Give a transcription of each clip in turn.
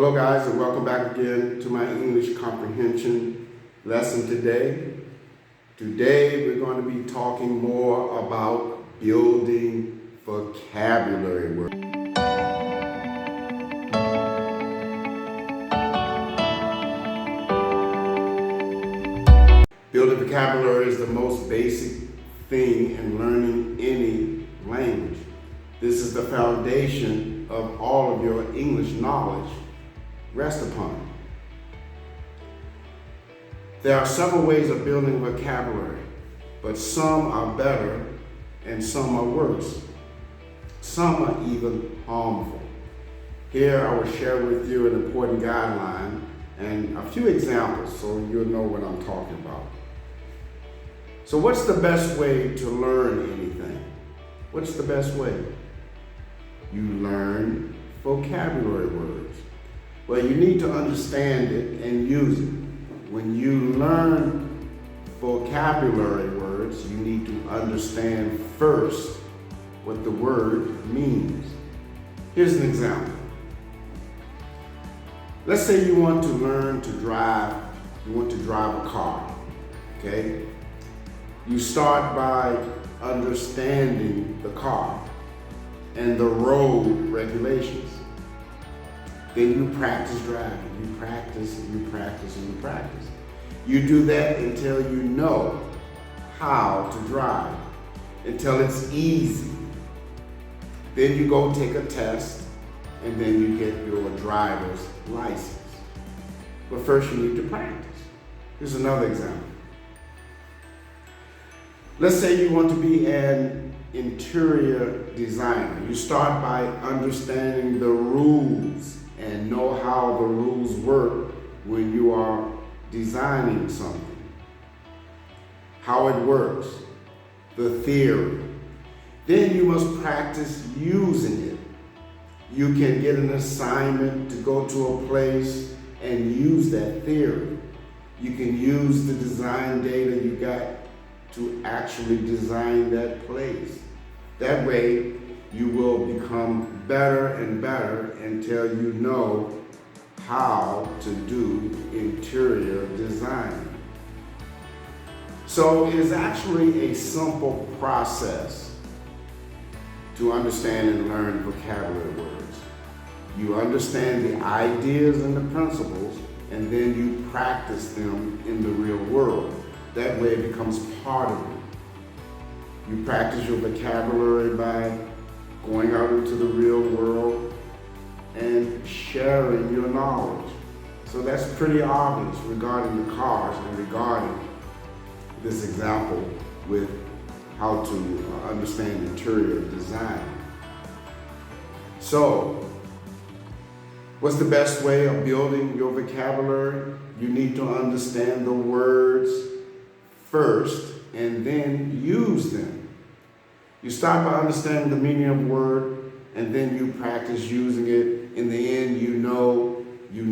Hello guys, and welcome back again to my English comprehension lesson today. Today we're going to be talking more about building vocabulary words. Building vocabulary is the most basic thing in learning any language. This is the foundation of all of your English knowledge. Rest upon it. There are several ways of building vocabulary, but some are better and some are worse. Some are even harmful. Here I will share with you an important guideline and a few examples so you'll know what I'm talking about. So what's the best way to learn anything? What's the best way? You learn vocabulary words. Well, you need to understand it and use it. When you learn vocabulary words, you need to understand first what the word means. Here's an example. Let's say you want to learn to drive, a car, okay? You start by understanding the car and the road regulations. Then you practice driving. You practice and you practice and you practice. You do that until you know how to drive, until it's easy. Then you go take a test and then you get your driver's license. But first you need to practice. Here's another example. Let's say you want to be an interior designer. You start by understanding the rules and know how the rules work when you are designing something. How it works, the theory. Then you must practice using it. You can get an assignment to go to a place and use that theory. You can use the design data you got to actually design that place. That way, you will become better and better until you know how to do interior design. So it is actually a simple process to understand and learn vocabulary words. You understand the ideas and the principles, and then you practice them in the real world. That way it becomes part of you. You practice your vocabulary by going out into the real world and sharing your knowledge. So that's pretty obvious regarding the cars and regarding this example with how to understand interior design. So, what's the best way of building your vocabulary? You need to understand the words first and then use them. You start by understanding the meaning of a word and then you practice using it. In the end, you know it.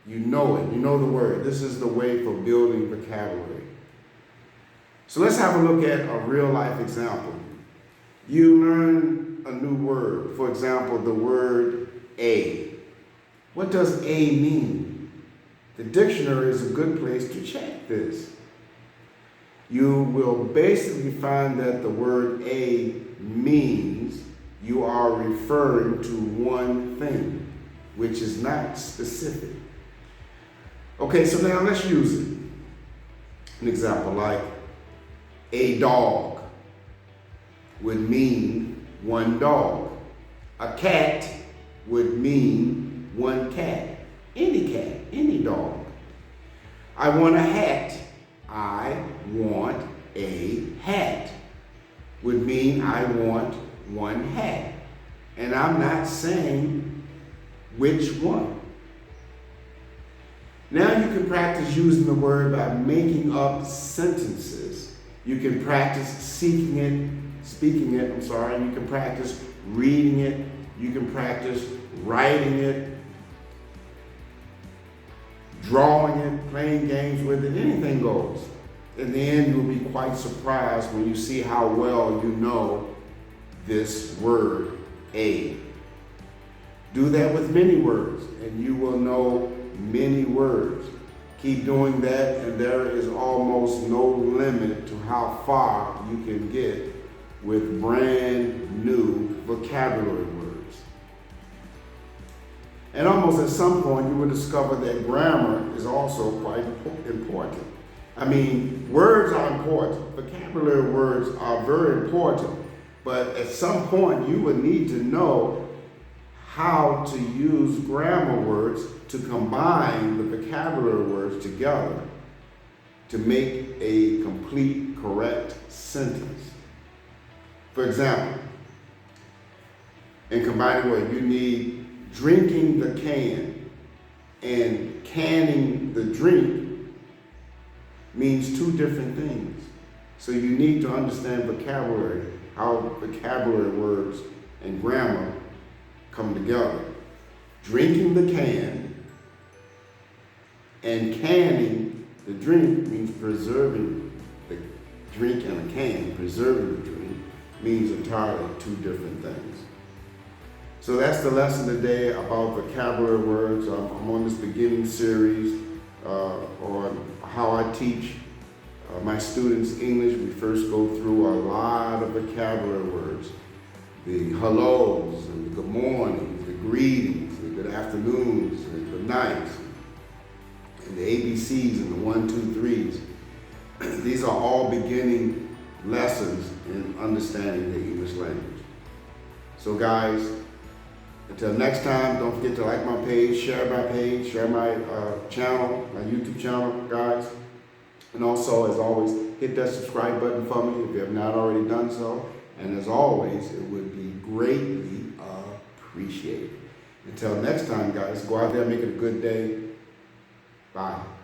You know the word. This is the way for building vocabulary. So let's have a look at a real life example. You learn a new word. For example, the word a. What does a mean? The dictionary is a good place to check this. You will basically find that the word a means you are referring to one thing, which is not specific. Okay, so now let's use it. An example like a dog would mean one dog. A cat would mean one cat, any dog. I want a hat. I want a hat would mean I want one hat. And I'm not saying which one. Now you can practice using the word by making up sentences. You can practice speaking it. You can practice reading it. You can practice writing it, drawing it, playing games with it, anything goes. In the end, you'll be quite surprised when you see how well you know this word, a. Do that with many words, and you will know many words. Keep doing that, and there is almost no limit to how far you can get with brand new vocabulary words. And almost at some point, you will discover that grammar is also quite important. I mean, words are important. Vocabulary words are very important. But at some point, you would need to know how to use grammar words to combine the vocabulary words together to make a complete, correct sentence. For example, in combining words, you need drinking the can and canning the drink means two different things. So you need to understand vocabulary, how vocabulary words and grammar come together. Drinking the can and canning the drink means preserving the drink in a can. Preserving the drink means entirely two different things. So that's the lesson today about vocabulary words. I'm on this beginning series on how I teach my students English. We first go through a lot of vocabulary words. The hellos and the good mornings, the greetings, the good afternoons, and the good nights, and the ABCs and the 1, 2, 3s. These are all beginning lessons in understanding the English language. So guys, until next time, don't forget to like my page, share my channel, my YouTube channel, guys. And also, as always, hit that subscribe button for me if you have not already done so. And as always, it would be greatly appreciated. Until next time, guys, go out there, make it a good day. Bye.